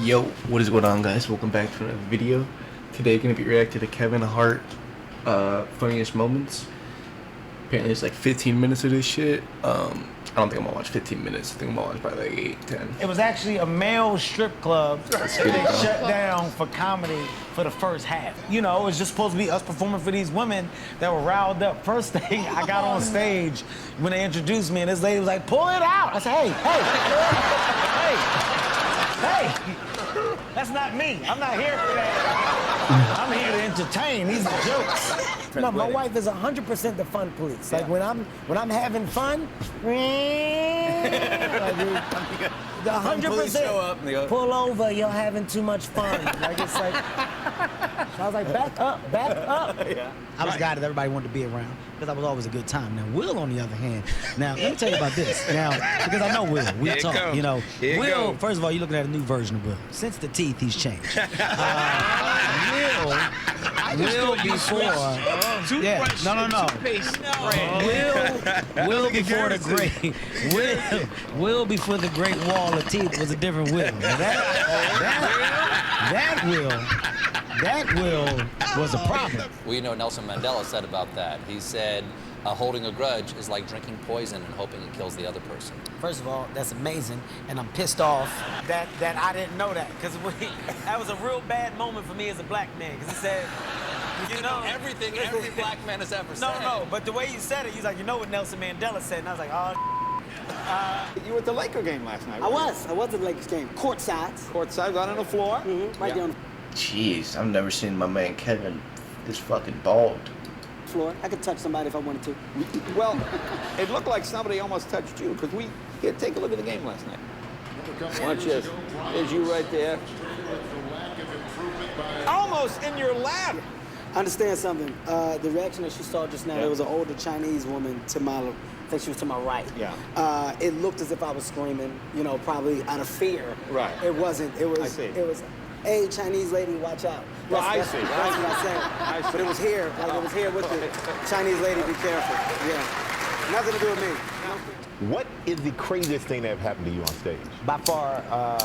Yo, what is going on, guys? Welcome back to another video. Today gonna be reacting to Kevin Hart funniest moments. Apparently it's like 15 minutes of this shit. I don't think I'm gonna watch 15 minutes. I think I'm gonna watch probably like 8, 10. It was actually a male strip club that shut down for comedy for the first half. You know, it was just supposed to be us performing for these women that were riled up. First thing, I got on stage when they introduced me, and this lady was like, "Pull it out." I said, hey, that's not me. I'm not here for that. I'm here to entertain. These are jokes. No, my wife is 100% the fun police. Like when I'm having fun, the 100% pull over. You're having too much fun. Like it's like. So I was like, back up. Yeah. I was a guy that everybody wanted to be around because I was always a good time. Now Will, on the other hand, now let me tell you about this. Now because I know Will, we talk. You know, Will. First of all, you're looking at a new version of Will. Since the teeth, he's changed. Will before. Will before the great. Will before the great wall of teeth was a different Will. Now that Will was a problem. We know Nelson Mandela said about that. He said, holding a grudge is like drinking poison and hoping it kills the other person. First of all, that's amazing, and I'm pissed off that I didn't know that, because that was a real bad moment for me as a black man, because he said, you know, everything every black man has ever said. No, but the way you said it, he's like, you know what Nelson Mandela said, and I was like, oh, You were at the Laker game last night. I was at the Lakers game, courtside. Courtside, right on the floor. Right there on Jeez, I've never seen my man Kevin this fucking bald. the floor. I could touch somebody if I wanted to. Well, it looked like somebody almost touched you, because here, take a look at the game last night. Watch this. There's you right there. Almost in your lap. Understand something. The reaction that she saw just now, there was an older Chinese woman to my, I think she was to my right. Yeah. It looked as if I was screaming, you know, probably out of fear. Right. It wasn't. It was. I see. It was. Hey, Chinese lady, watch out. Well, I see. That's what I'm saying. I see. But it was here. Like it was here with the Chinese lady. Be careful. Yeah. Nothing to do with me. What is the craziest thing that happened to you on stage? By far,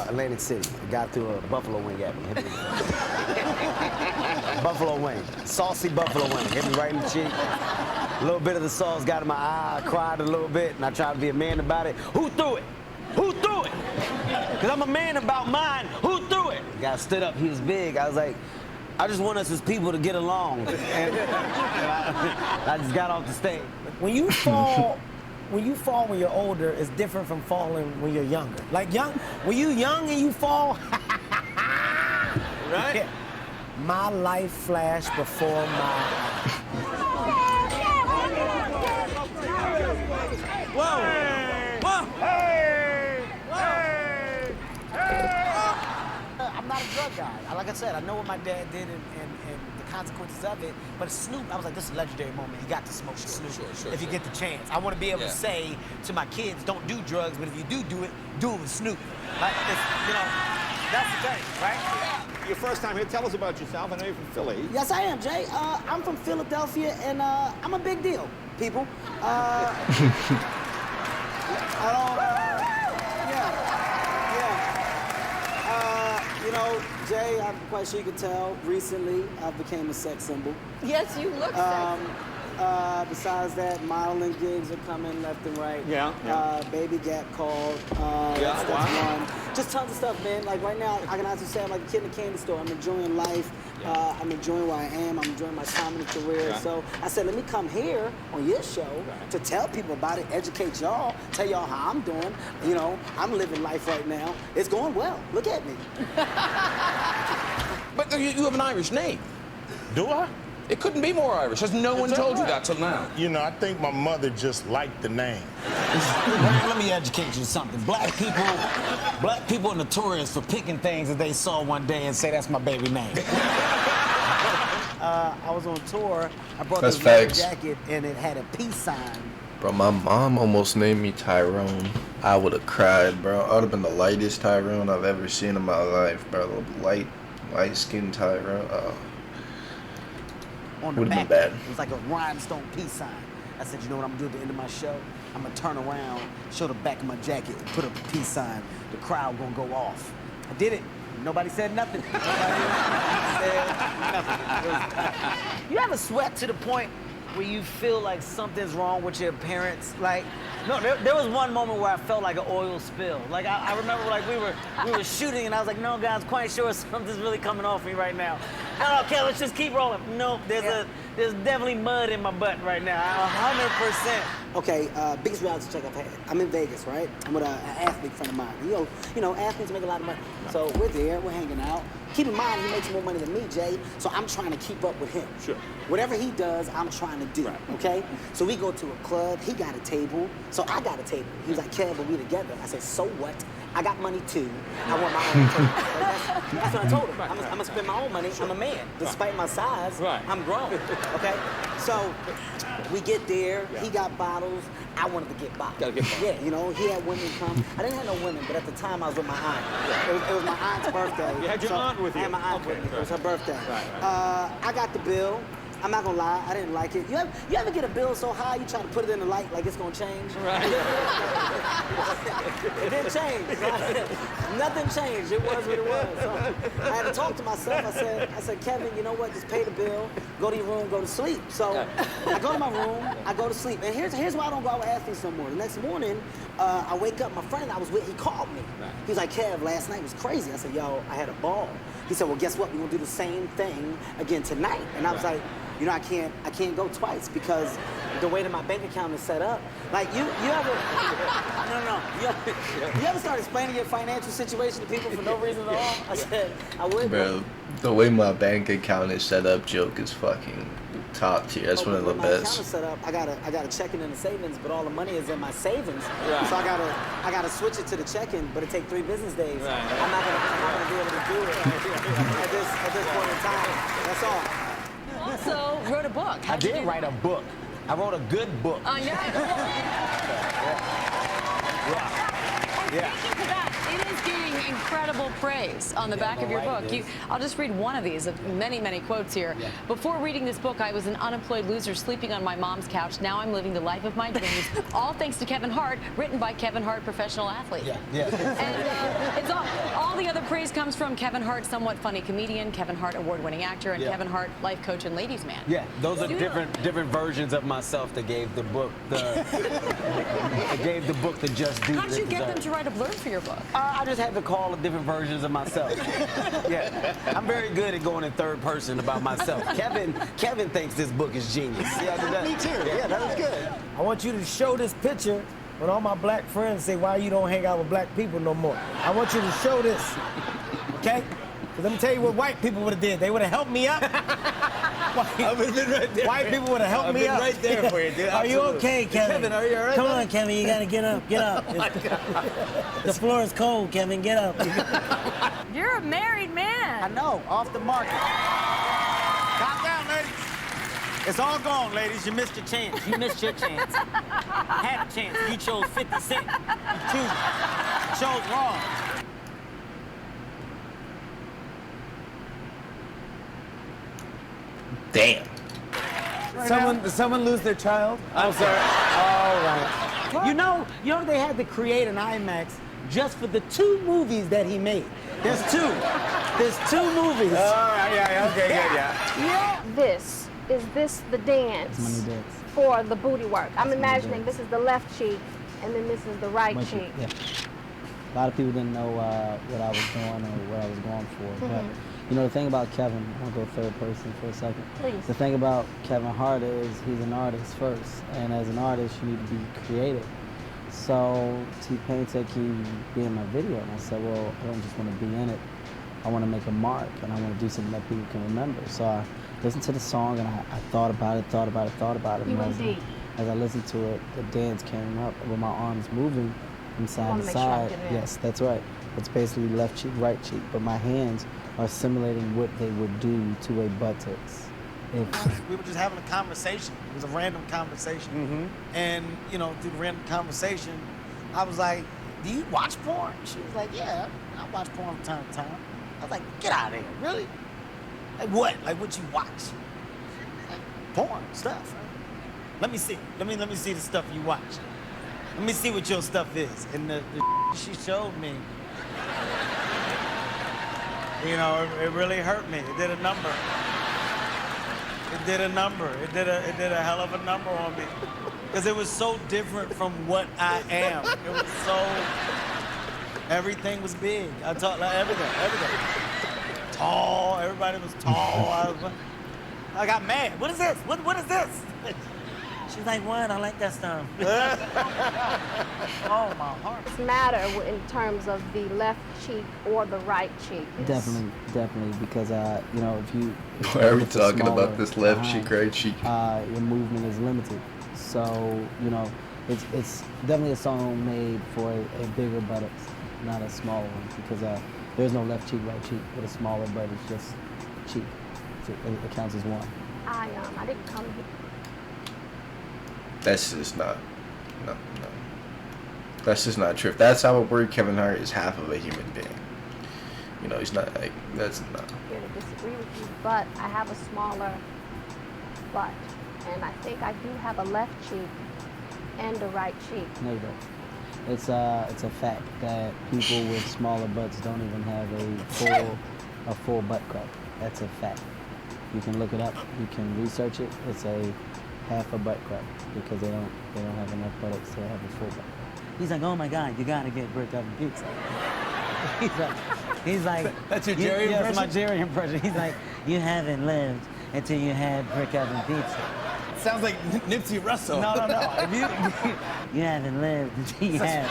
Atlantic City. A guy threw a buffalo wing at me. Hit me. Buffalo wing. Saucy buffalo wing. Hit me right in the cheek. A little bit of the sauce got in my eye. I cried a little bit, and I tried to be a man about it. Who threw it? Who threw it? Because I'm a man about mine. Who threw it? The guy stood up. He was big. I was like, I just want us as people to get along. And I just got off the stage. When you fall when you're older, it's different from falling when you're younger. Like when you're young and you fall, right? Yeah. My life flashed before my eyes. Whoa! I'm not a drug guy. Like I said, I know what my dad did and the consequences of it, but Snoop, I was like, this is a legendary moment. You got to smoke Snoop if you get the chance. I want to be able to say to my kids, don't do drugs, but if you do it with Snoop. Like, you know, that's the thing, right? Your first time here, tell us about yourself. I know you're from Philly. Yes, I am, Jay. I'm from Philadelphia, and I'm a big deal, people. You know, Jay, I'm quite sure you can tell, recently I became a sex symbol. Yes, you look sexy. Besides that, modeling gigs are coming left and right. Baby Gap called. That's one. Just tons of stuff, man. Like right now, I can honestly say I'm like a kid in a candy store. I'm enjoying life. I'm enjoying where I am. I'm enjoying my comedy career. So I said, let me come here on your show to tell people about it, educate y'all, tell y'all how I'm doing. You know, I'm living life right now. It's going well. Look at me. But you have an Irish name. Do I? It couldn't be more Irish, because no one told you that till now. You know, I think my mother just liked the name. Let me educate you on something. Black people are notorious for picking things that they saw one day and say, that's my baby name. I was on tour. I brought this leather jacket, and it had a peace sign. Bro, my mom almost named me Tyrone. I would have cried, bro. I would have been the lightest Tyrone I've ever seen in my life, bro. Light-skinned Tyrone. On the back, it was like a rhinestone peace sign. I said, you know what I'm gonna do at the end of my show? I'm gonna turn around, show the back of my jacket, and put up a peace sign. The crowd gonna go off. I did it. Nobody said nothing. Nobody said nothing. You ever sweat to the point where you feel like something's wrong with your parents? Like, no, there was one moment where I felt like an oil spill. Like, I remember like we were shooting and I was like, no, guys, quite sure something's really coming off me right now. No, okay, let's just keep rolling. Nope, there's definitely mud in my butt right now, 100%. Okay, biggest reality check I've had. I'm in Vegas, right? I'm with an athlete friend of mine. You know, athletes make a lot of money. So we're there, we're hanging out. Keep in mind, he makes more money than me, Jay, so I'm trying to keep up with him. Sure. Whatever he does, I'm trying to do, okay? So we go to a club, he got a table, so I got a table. He was like, Kev, but we together. I said, so what? I got money too. I want my own table. That's what I told him. I'm gonna spend my own money. I'm a man. Despite my size, I'm grown, okay? So we get there, he got bottles, I wanted to get bottles. Gotta get bottles. Yeah, you know, he had women come. I didn't have no women, but at the time I was with my aunt. It was my aunt's birthday. You had your aunt with you? I had my aunt with me. It was her birthday. I got the bill. I'm not gonna lie, I didn't like it. You ever get a bill so high you try to put it in the light like it's gonna change? Right. It didn't change. Nothing changed. It was what it was. So I had to talk to myself. I said, Kevin, you know what? Just pay the bill, go to your room, go to sleep. So I go to my room, I go to sleep. And here's why I don't go out with athletes no more. The next morning, I wake up, my friend I was with, he called me. He was like, Kev, last night was crazy. I said, yo, I had a ball. He said, well, guess what? We're gonna do the same thing again tonight. And I was like, you know, I can't go twice because the way that my bank account is set up. Like you ever, you ever start explaining your financial situation to people for no reason at all? I said, I would. Bro, the way my bank account is set up, joke is fucking top tier. That's one of the my best. account is set up, I got a checking and a savings, but all the money is in my savings. So I gotta switch it to the checking, but it take 3 business days. I'm not gonna be able to do it at this point in time. That's all. Also wrote a book. I did write a book. I wrote a good book. Yeah. Thank you for that. It is getting incredible praise on the back of your book. I'll just read one of these, of many, many quotes here. Before reading this book, I was an unemployed loser sleeping on my mom's couch. Now I'm living the life of my dreams. All thanks to Kevin Hart, written by Kevin Hart, professional athlete. And it's all the other praise comes from Kevin Hart, somewhat funny comedian, Kevin Hart, award-winning actor, and Kevin Hart, life coach and ladies man. Yeah, those are different versions of myself that gave the book the just due. How did you get them to write a blurb for your book? I just had to call the different versions of myself. I'm very good at going in third person about myself. Kevin thinks this book is genius. Me too. Yeah, that was good. I want you to show this picture when all my black friends say, why you don't hang out with black people no more. I want you to show this, okay? Because let me tell you what white people would have did. They would have helped me up. White people would have helped me up. Right there for you, dude. Are you okay, Kevin? Kevin, are you all right? Come on, Kevin, you gotta get up, get up. The floor is cold, Kevin, get up. You're a married man. I know, off the market. Calm down, ladies. It's all gone, ladies. You missed your chance. You missed your chance. I had a chance. You chose 50 Cent. You chose wrong. Damn. Someone lose their child? I'm sorry. All right. You know they had to create an IMAX just for the 2 movies that he made. There's 2. There's 2 movies. All right, okay, good, Yeah. This is the dance for the booty work. I'm imagining this is the left cheek, and then this is the right cheek. Yeah. A lot of people didn't know what I was doing or what I was going for. But you know, the thing about Kevin, I'll go third person for a second. Please. The thing about Kevin Hart is he's an artist first, and as an artist, you need to be creative. So T-Pain said, can you be in my video? And I said, well, I don't just want to be in it. I want to make a mark, and I want to do something that people can remember. So I listened to the song, and I thought about it. You went deep. As I listened to it, the dance came up with my arms moving from side to side. Yes, that's right. It's basically left cheek, right cheek, but my hands are simulating what they would do to a buttocks. We were just having a conversation. It was a random conversation. And, you know, through the random conversation, I was like, do you watch porn? She was like, yeah, I watch porn from time to time. I was like, get out of here, really? Like what? Like what you watch? Like porn stuff. Let me see. Let me see the stuff you watch. Let me see what your stuff is. And the she showed me. You know, it really hurt me. It did a number. It did a number. It did a hell of a number on me. Because it was so different from what I am. It was so, everything was big. I talk like everything. Tall, everybody was tall. I got mad. What is this? What is this? She's like, what? I like that stuff. Oh, my heart. Does it matter in terms of the left cheek or the right cheek? Definitely, because you know, if you. Why are we talking about this left cheek, right cheek? Your movement is limited, so you know, it's definitely a song made for a bigger buttocks, not a smaller one, because there's no left cheek, right cheek. With a smaller butt, it's just cheek. So it counts as one. I didn't come here. That's just not, no. That's just not true. If that's how it works, Kevin Hart is half of a human being. You know, he's not like, that's not. I'm here to disagree with you, but I have a smaller butt. And I think I do have a left cheek and a right cheek. No, you don't. It's a fact that people with smaller butts don't even have a full butt crack. That's a fact. You can look it up. You can research it. It's a half a butt crack because they don't have enough buttocks to have a full butt. He's like, oh my God, you gotta get brick oven pizza. He's like. That's your Jerry impression? Yes, my Jerry impression. He's like, you haven't lived until you had brick oven pizza. Sounds like Nipsey Russell. No. You haven't lived until you had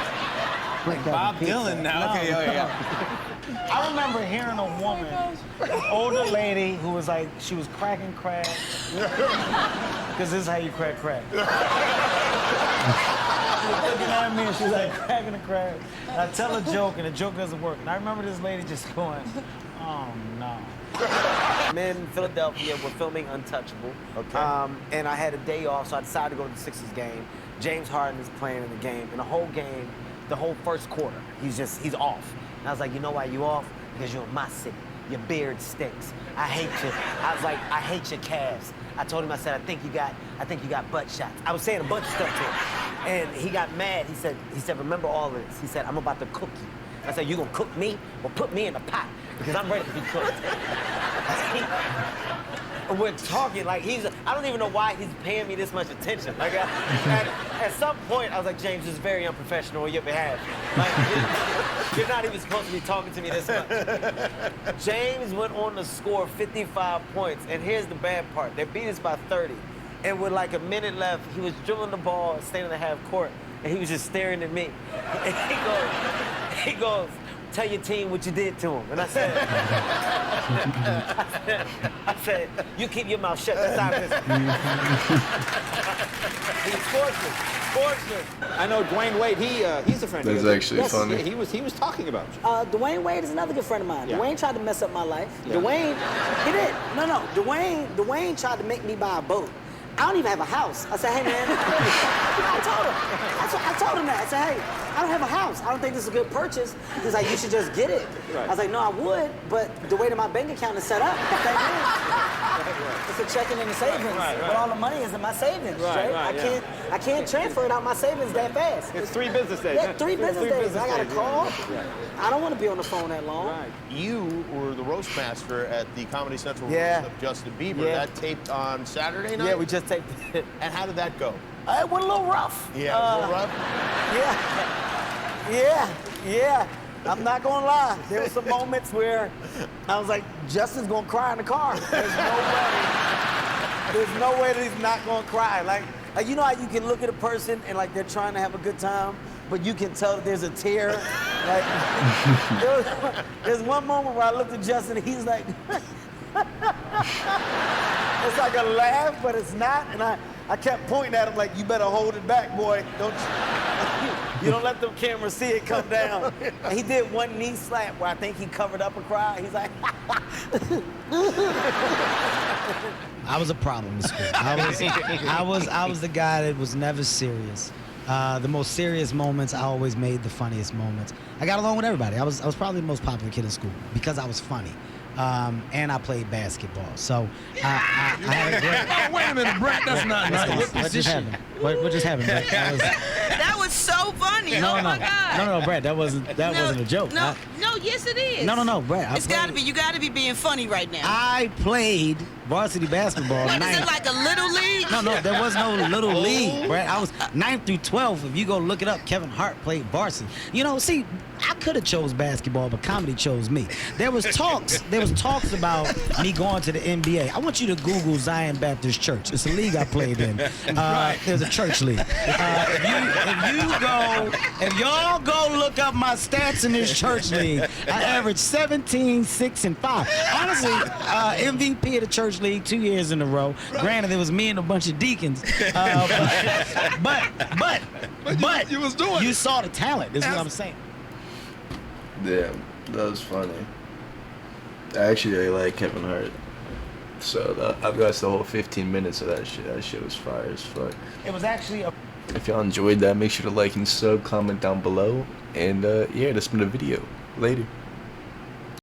brick oven Bob pizza. Dylan now. Okay, yeah. I remember hearing a woman, an older lady, who was like, she was cracking crack. Because this is how you crack crack. She was looking at me and she was like cracking a crack. And I tell a joke and the joke doesn't work. And I remember this lady just going, oh no. I'm in Philadelphia. We're filming Untouchable. Okay. And I had a day off, so I decided to go to the Sixers game. James Harden is playing in the game. And the whole game, the whole first quarter, he's off. And I was like, you know why you off? Because you're in my city. Your beard stinks. I hate you. I was like, I hate your calves. I told him, I said, I think you got butt shots. I was saying a bunch of stuff to him. And he got mad. He said, remember all of this. He said, I'm about to cook you. I said, you gonna cook me? Well, put me in a pot because I'm ready to be cooked. We're talking like I don't even know why he's paying me this much attention. Like at some point, I was like, James, this is very unprofessional on your behalf. Like, you're not even supposed to be talking to me this much. James went on to score 55 points, and here's the bad part. They beat us by 30. And with like a minute left, he was dribbling the ball, standing in the half court, and he was just staring at me. And he goes, tell your team what you did to him. And I said, you keep your mouth shut. That's how it is. He's fortunate. I know Dwayne Wade, he's a friend of yours. That's actually funny. Yeah, he was talking about you. Dwayne Wade is another good friend of mine. Yeah. Dwayne tried to mess up my life. Yeah. Dwayne, he did. No. Dwayne tried to make me buy a boat. I don't even have a house. I said, hey, man. I told him that. I said, hey, I don't have a house. I don't think this is a good purchase. He's like, you should just get it. Right. I was like, no, I would, but the way that my bank account is set up, it's a checking and a savings. Right. But all the money is in my savings, right? I can't transfer it out my savings that fast. It's 3 business days. Yeah, 3 business days. I got to call. Yeah. I don't want to be on the phone that long. Right. You were the roast master at the Comedy Central Yeah. roast of Justin Bieber. Yeah. That taped on Saturday night? Yeah, we just taped it. And how did that go? It went a little rough. Yeah, a little rough? Yeah. I'm not gonna lie. There were some moments where I was like, Justin's gonna cry in the car. There's no way that he's not gonna cry. Like you know how you can look at a person and like they're trying to have a good time, but you can tell that there's a tear. Like there's one moment where I looked at Justin and he's like, it's like a laugh, but it's not. And I kept pointing at him like, you better hold it back, boy. You don't let the camera see it come down. And he did one knee slap where I think he covered up a cry. He's like, I was a problem in school. I was the guy that was never serious. The most serious moments, I always made the funniest moments. I got along with everybody. I was probably the most popular kid in school because I was funny. And I played basketball. So I had a great... Oh, wait a minute, Brett, that's not nice. What just happened? What just happened, Brett? That was so so funny. No, oh no, my God. no, Brad, that wasn't a joke. No, yes, it is. No, Brad. It's got to be. You got to be being funny right now. I played varsity basketball. What, is it like a little league? No, there was no little league, Brad. I was 9th through 12th. If you go look it up, Kevin Hart played varsity. You know, see, I could have chose basketball, but comedy chose me. There was talks about me going to the NBA. I want you to Google Zion Baptist Church. It's a league I played in. There's a church league. If y'all go look up my stats in this church league, I averaged 17, 6, and 5. Honestly, MVP of the church league 2 years in a row. Granted, it was me and a bunch of deacons. But you was doing you it. saw the talent, is what I'm saying. Yeah, that was funny. I actually really like Kevin Hart. So I've watched the whole 15 minutes of that shit. That shit was fire as fuck. It was actually a... If y'all enjoyed that, make sure to like and sub, comment down below. And yeah, that's been the video. Later.